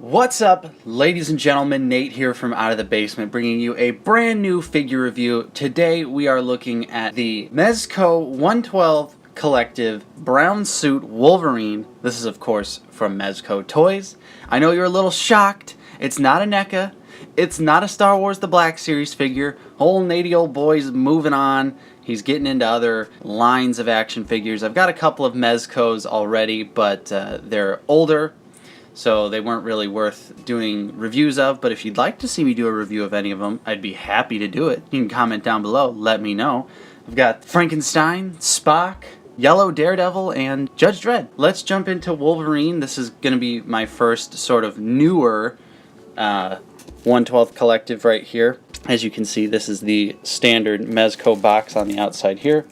What's up, ladies and gentlemen? Nate here from Out of the Basement, bringing you a brand new figure review. Today we are looking at the Mezco 112 Collective Brown Suit Wolverine. This is, of course, from Mezco Toys. I know you're a little shocked. It's not a NECA. It's not a Star Wars The Black Series figure. Old Natey old boy's moving on. He's getting into other lines of action figures. I've got a couple of Mezcos already, but they're older, so they weren't really worth doing reviews of. But if you'd like to see me do a review of any of them, I'd be happy to do it. You can comment down below, let me know. I've got Frankenstein, Spock, Yellow Daredevil, and Judge Dredd. Let's jump into Wolverine. This is going to be my first sort of newer 112th Collective right here. As you can see, this is the standard Mezco box on the outside here.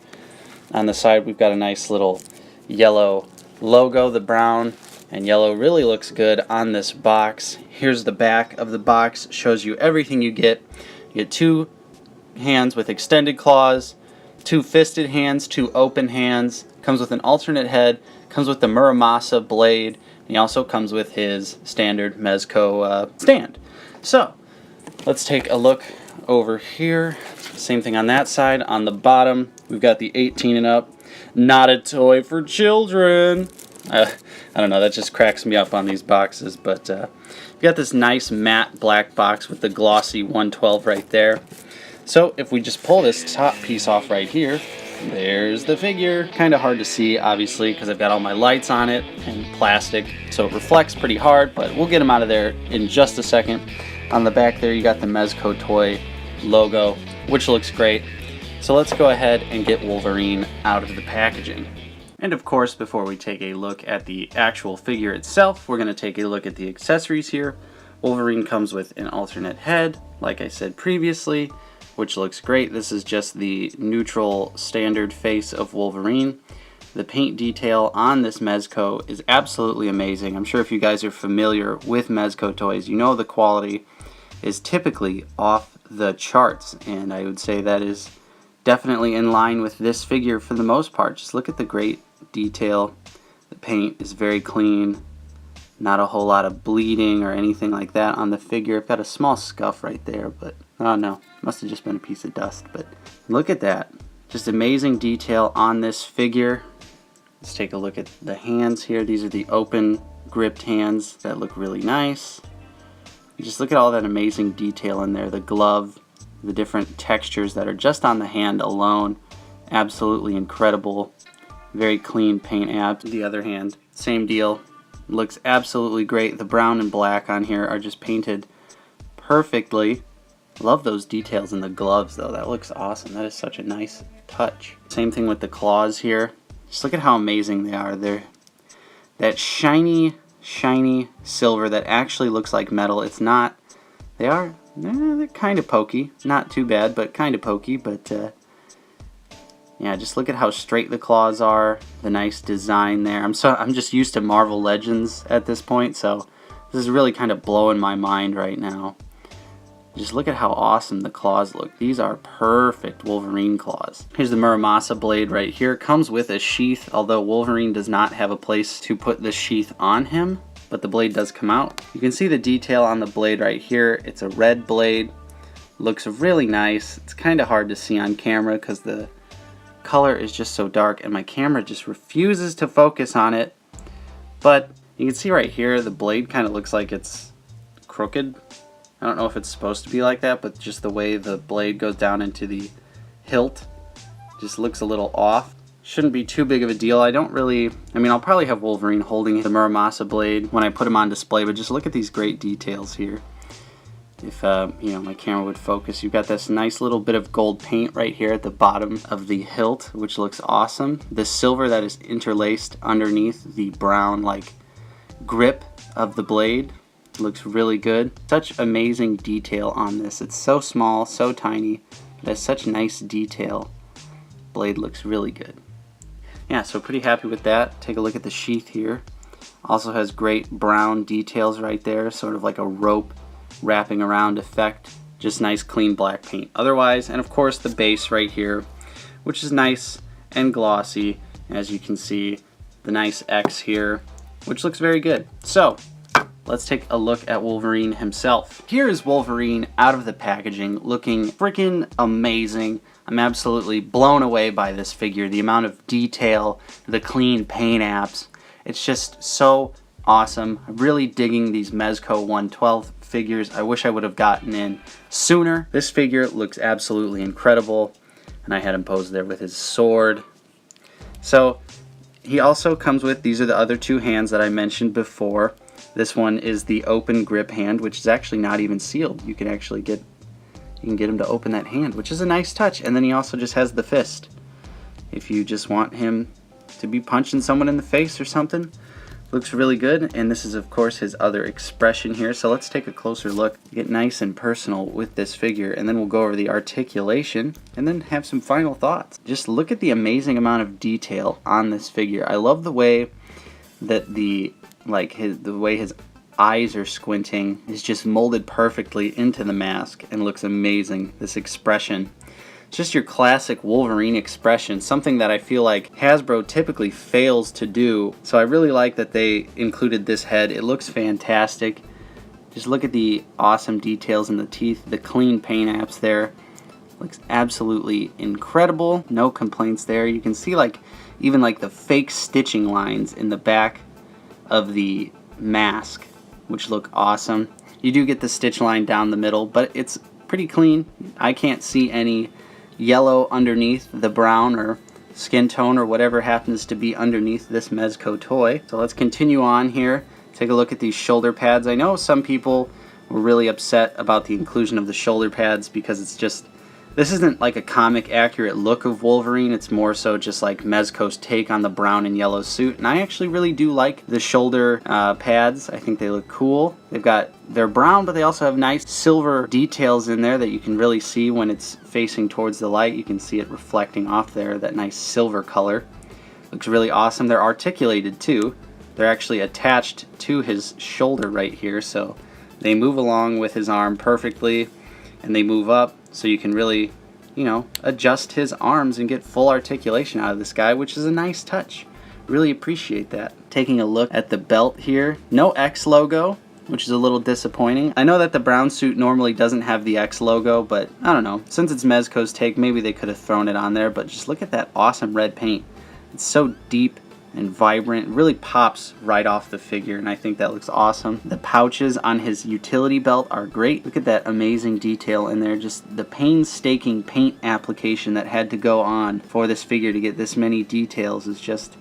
On the side, we've got a nice little yellow logo. The brown and yellow really looks good on this box. Here's the back of the box. Shows you everything you get. You get two hands with extended claws, two fisted hands, two open hands. Comes with an alternate head. Comes with the Muramasa blade. And he also comes with his standard Mezco stand. So, let's take a look over here. Same thing on that side. On the bottom, we've got the 18 and up. Not a toy for children. I don't know, that just cracks me up on these boxes, but we've got this nice matte black box with the glossy 112 right there. So if we just pull this top piece off right here, there's the figure. Kind of hard to see, obviously, because I've got all my lights on it and plastic, so it reflects pretty hard, but we'll get them out of there in just a second. On the back there, you got the Mezco toy logo, which looks great. So let's go ahead and get Wolverine out of the packaging. And of course, before we take a look at the actual figure itself, we're going to take a look at the accessories here. Wolverine comes with an alternate head, like I said previously, which looks great. This is just the neutral standard face of Wolverine. The paint detail on this Mezco is absolutely amazing. I'm sure if you guys are familiar with Mezco toys, you know the quality is typically off the charts, and I would say that is definitely in line with this figure for the most part. Just look at the great detail. The paint is very clean, not a whole lot of bleeding or anything like that on the figure. I've got a small scuff right there, but oh no, must have just been a piece of dust. But look at that, just amazing detail on this figure. Let's take a look at the hands here. These are the open gripped hands that look really nice. Just look at all that amazing detail in there. The glove, the different textures that are just on the hand alone. Absolutely incredible. Very clean paint app. The other hand, same deal. Looks absolutely great. The brown and black on here are just painted perfectly. Love those details in the gloves though. That looks awesome. That is such a nice touch. Same thing with the claws here. Just look at how amazing they are. They're that shiny silver that actually looks like metal. It's not. They're kind of pokey. Not too bad, but kind of pokey. But yeah, just look at how straight the claws are. The nice design there. I'm just used to Marvel Legends at this point, so this is really kind of blowing my mind right now. Just look at how awesome the claws look. These are perfect Wolverine claws. Here's the Muramasa blade right here. Comes with a sheath, although Wolverine does not have a place to put the sheath on him, but the blade does come out. You can see the detail on the blade right here. It's a red blade. Looks really nice. It's kind of hard to see on camera because the color is just so dark and my camera just refuses to focus on it. But you can see right here the blade kind of looks like it's crooked. I don't know if it's supposed to be like that, but just the way the blade goes down into the hilt just looks a little off. Shouldn't be too big of a deal. I'll probably have Wolverine holding the Muramasa blade when I put him on display, but just look at these great details here. If my camera would focus. You've got this nice little bit of gold paint right here at the bottom of the hilt, which looks awesome. The silver that is interlaced underneath the brown grip of the blade looks really good. Such amazing detail on this. It's so small, so tiny, but has such nice detail. Blade looks really good. Yeah, so pretty happy with that. Take a look at the sheath here. Also has great brown details right there, sort of like a rope wrapping around effect. Just nice clean black paint otherwise. And of course the base right here, which is nice and glossy. As you can see, the nice X here, which looks very good. So let's take a look at Wolverine himself. Here is Wolverine out of the packaging, looking freaking amazing. I'm absolutely blown away by this figure. The amount of detail, the clean paint apps. It's just so awesome. I'm really digging these Mezco 112 figures. I wish I would have gotten in sooner. This figure looks absolutely incredible. And I had him posed there with his sword. So he also comes with, these are the other two hands that I mentioned before. This one is the open grip hand, which is actually not even sealed. You can actually get him to open that hand, which is a nice touch. And then he also just has the fist. If you just want him to be punching someone in the face or something, looks really good. And this is of course his other expression here. So let's take a closer look, get nice and personal with this figure, and then we'll go over the articulation and then have some final thoughts. Just look at the amazing amount of detail on this figure. I love the way that the way his eyes are squinting is just molded perfectly into the mask and looks amazing. This expression, it's just your classic Wolverine expression, something that I feel like Hasbro typically fails to do. So I really like that they included this head. It looks fantastic. Just look at the awesome details in the teeth, the clean paint apps there. Looks absolutely incredible. No complaints there. You can see even the fake stitching lines in the back of the mask, which look awesome. You do get the stitch line down the middle, but it's pretty clean. I can't see any yellow underneath the brown or skin tone or whatever happens to be underneath this Mezco toy. So let's continue on here. Take a look at these shoulder pads. I know some people were really upset about the inclusion of the shoulder pads because it's just, this isn't like a comic accurate look of Wolverine. It's more so just like Mezco's take on the brown and yellow suit. And I actually really do like the shoulder pads. I think they look cool. They're brown, but they also have nice silver details in there that you can really see when it's facing towards the light. You can see it reflecting off there, that nice silver color. Looks really awesome. They're articulated too. They're actually attached to his shoulder right here. So they move along with his arm perfectly, and they move up. So you can really, adjust his arms and get full articulation out of this guy, which is a nice touch. Really appreciate that. Taking a look at the belt here. No X logo, which is a little disappointing. I know that the brown suit normally doesn't have the X logo, but I don't know. Since it's Mezco's take, maybe they could have thrown it on there, but just look at that awesome red paint. It's so deep and vibrant. It really pops right off the figure, and I think that looks awesome. The pouches on his utility belt are great. Look at that amazing detail in there. Just the painstaking paint application that had to go on for this figure to get this many details is just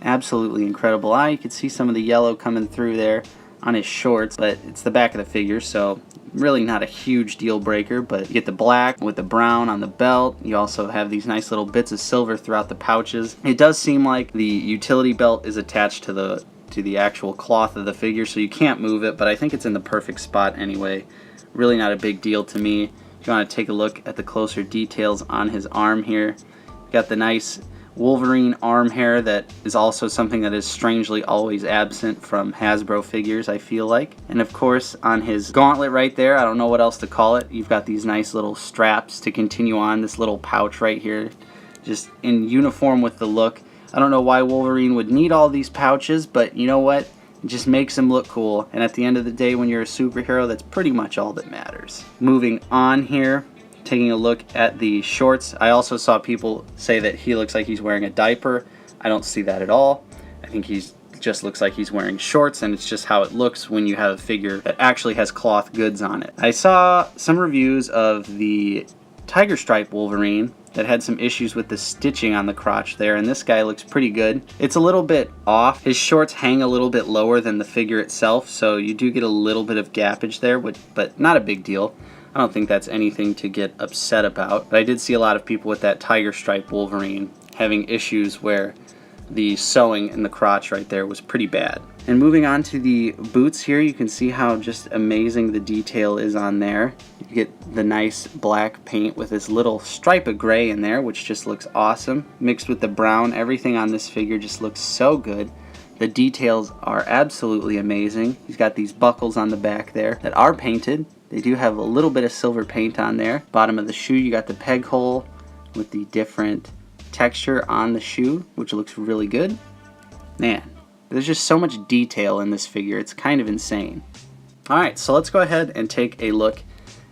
absolutely incredible. You can see some of the yellow coming through there on his shorts, but it's the back of the figure, so really not a huge deal breaker. But you get the black with the brown on the belt. You also have these nice little bits of silver throughout the pouches. It does seem like the utility belt is attached to the actual cloth of the figure, so you can't move it, but I think it's in the perfect spot anyway. Really not a big deal to me. If you want to take a look at the closer details on his arm here, you got the nice Wolverine arm hair that is also something that is strangely always absent from Hasbro figures, I feel like. And of course on his gauntlet right there, I don't know what else to call it, you've got these nice little straps to continue on, this little pouch right here, just in uniform with the look. I don't know why Wolverine would need all these pouches, but you know what? It just makes him look cool, and at the end of the day when you're a superhero, that's pretty much all that matters. Moving on here, taking a look at the shorts. I also saw people say that he looks like he's wearing a diaper. I don't see that at all. I think he's just looks like he's wearing shorts, and it's just how it looks when you have a figure that actually has cloth goods on it. I saw some reviews of the Tiger Stripe Wolverine that had some issues with the stitching on the crotch there, and this guy looks pretty good. It's a little bit off. His shorts hang a little bit lower than the figure itself, so you do get a little bit of gappage there, but not a big deal. I don't think that's anything to get upset about. But I did see a lot of people with that Tiger Stripe Wolverine having issues where the sewing in the crotch right there was pretty bad. And moving on to the boots here, you can see how just amazing the detail is on there. You get the nice black paint with this little stripe of gray in there, which just looks awesome. Mixed with the brown, everything on this figure just looks so good. The details are absolutely amazing. He's got these buckles on the back there that are painted. They do have a little bit of silver paint on there. Bottom of the shoe, you got the peg hole with the different texture on the shoe, which looks really good. Man, There's just so much detail in this figure, it's kind of insane. Alright, so let's go ahead and take a look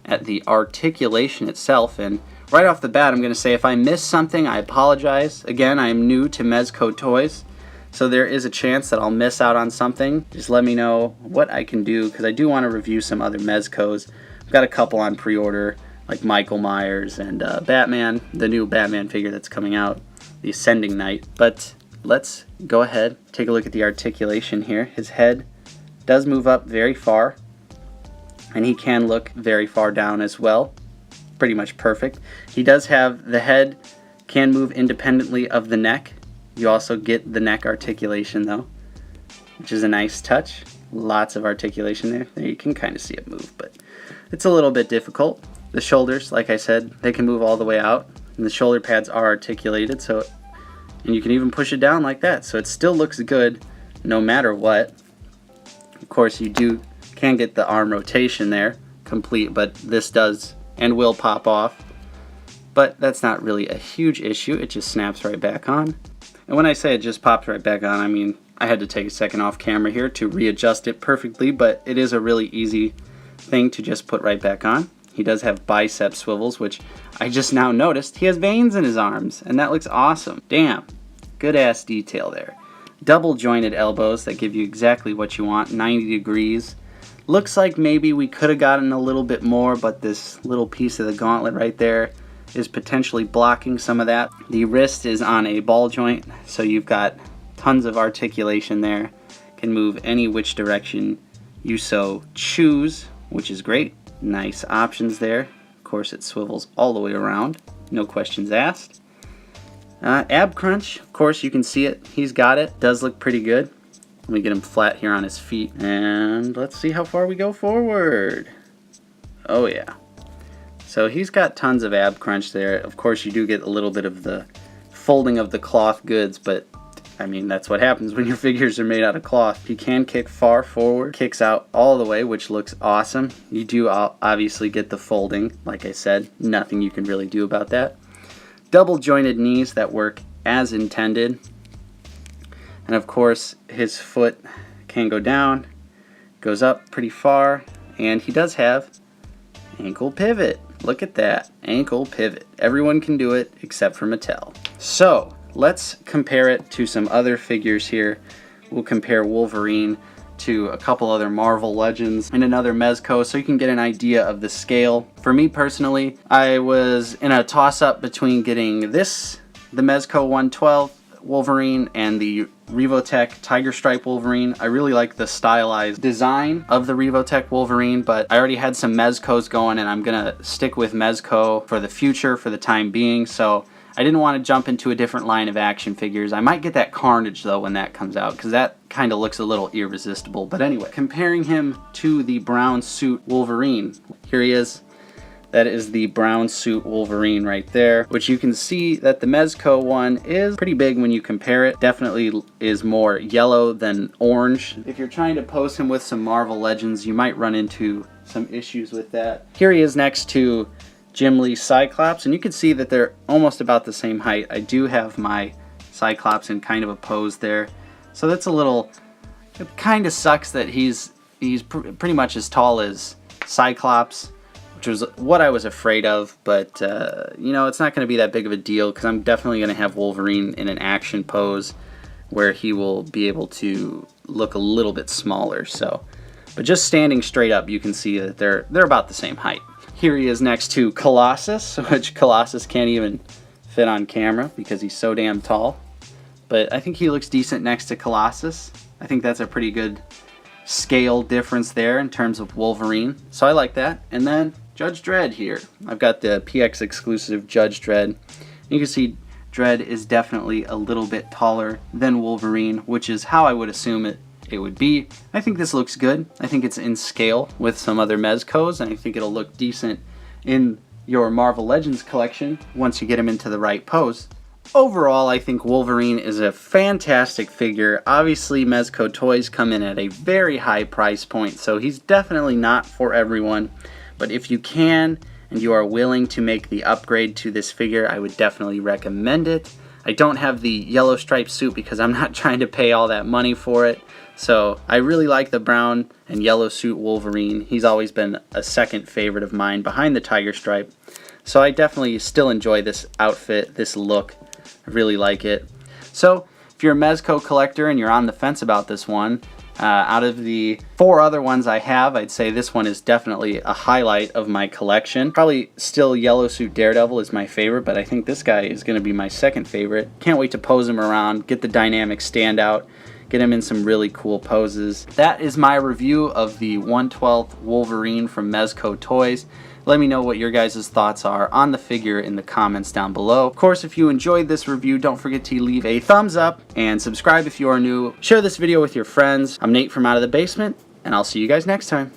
at the articulation itself, and right off the bat I'm going to say if I missed something, I apologize. Again, I am new to Mezco toys, so there is a chance that I'll miss out on something. Just let me know what I can do, because I do want to review some other Mezcos. I've got a couple on pre-order, like Michael Myers and Batman, the new Batman figure that's coming out, the Ascending Knight. But let's go ahead, take a look at the articulation here. His head does move up very far, and he can look very far down as well. Pretty much perfect. He does have the head can move independently of the neck. You also get the neck articulation though, which is a nice touch. Lots of articulation there. There you can kind of see it move, but it's a little bit difficult. The shoulders, like I said, they can move all the way out, and the shoulder pads are articulated, so, and you can even push it down like that, so it still looks good no matter what. Of course, you can get the arm rotation there complete, but this does and will pop off. But that's not really a huge issue. It just snaps right back on. And when I say it just pops right back on, I mean I had to take a second off camera here to readjust it perfectly, but it is a really easy thing to just put right back on. He does have bicep swivels, which I just now noticed. He has veins in his arms, and that looks awesome. Damn, good ass detail there. Double jointed elbows that give you exactly what you want, 90 degrees. Looks like maybe we could have gotten a little bit more, but this little piece of the gauntlet right there is potentially blocking some of that. The wrist is on a ball joint, so you've got tons of articulation there. Can move any which direction you so choose, which is great. Nice options there. Of course, it swivels all the way around. No questions asked. Ab crunch, of course, you can see it. He's got it. Does look pretty good. Let me get him flat here on his feet, and let's see how far we go forward. Oh yeah. So he's got tons of ab crunch there. Of course, you do get a little bit of the folding of the cloth goods, but I mean, that's what happens when your figures are made out of cloth. He can kick far forward, kicks out all the way, which looks awesome. You do obviously get the folding. Like I said, nothing you can really do about that. Double jointed knees that work as intended. And of course, his foot can go down, goes up pretty far, and he does have ankle pivot. Look at that, ankle pivot. Everyone can do it except for Mattel. So let's compare it to some other figures here. We'll compare Wolverine to a couple other Marvel Legends and another Mezco, so you can get an idea of the scale. For me personally, I was in a toss-up between getting this, the Mezco 112 Wolverine, and the Revotech Tiger Stripe Wolverine. I really like the stylized design of the Revotech Wolverine, but I already had some Mezcos going, and I'm gonna stick with Mezco for the future, for the time being, so I didn't want to jump into a different line of action figures. I might get that Carnage though when that comes out, because that kind of looks a little irresistible. But anyway, comparing him to the brown suit Wolverine, here he is. That is the brown suit Wolverine right there, which you can see that the Mezco one is pretty big when you compare it. Definitely is more yellow than orange. If you're trying to pose him with some Marvel Legends, you might run into some issues with that. Here he is next to Jim Lee's Cyclops, and you can see that they're almost about the same height. I do have my Cyclops in kind of a pose there, so that's a little, it kind of sucks that he's pretty much as tall as Cyclops, which was what I was afraid of, but you know, it's not going to be that big of a deal, because I'm definitely going to have Wolverine in an action pose where he will be able to look a little bit smaller. So, but just standing straight up, you can see that they're about the same height. Here he is next to Colossus, which Colossus can't even fit on camera because he's so damn tall. But I think he looks decent next to Colossus. I think that's a pretty good scale difference there in terms of Wolverine. So I like that. And then Judge Dredd here. I've got the PX exclusive Judge Dredd. You can see Dredd is definitely a little bit taller than Wolverine, which is how I would assume it would be. I think this looks good. I think it's in scale with some other Mezcos, and I think it'll look decent in your Marvel Legends collection once you get him into the right pose. Overall, I think Wolverine is a fantastic figure. Obviously, Mezco toys come in at a very high price point, so he's definitely not for everyone. But if you can, and you are willing to make the upgrade to this figure, I would definitely recommend it. I don't have the yellow striped suit because I'm not trying to pay all that money for it. So I really like the brown and yellow suit Wolverine. He's always been a second favorite of mine behind the tiger stripe. So I definitely still enjoy this outfit, this look. I really like it. So if you're a Mezco collector and you're on the fence about this one, out of the 4 other ones I have, I'd say this one is definitely a highlight of my collection. Probably still Yellow Suit Daredevil is my favorite, but I think this guy is going to be my second favorite. Can't wait to pose him around, get the dynamic standout, get him in some really cool poses. That is my review of the 1/12 Wolverine from Mezco Toys. Let me know what your guys' thoughts are on the figure in the comments down below. Of course, if you enjoyed this review, don't forget to leave a thumbs up and subscribe if you are new. Share this video with your friends. I'm Nate from Out of the Basement, and I'll see you guys next time.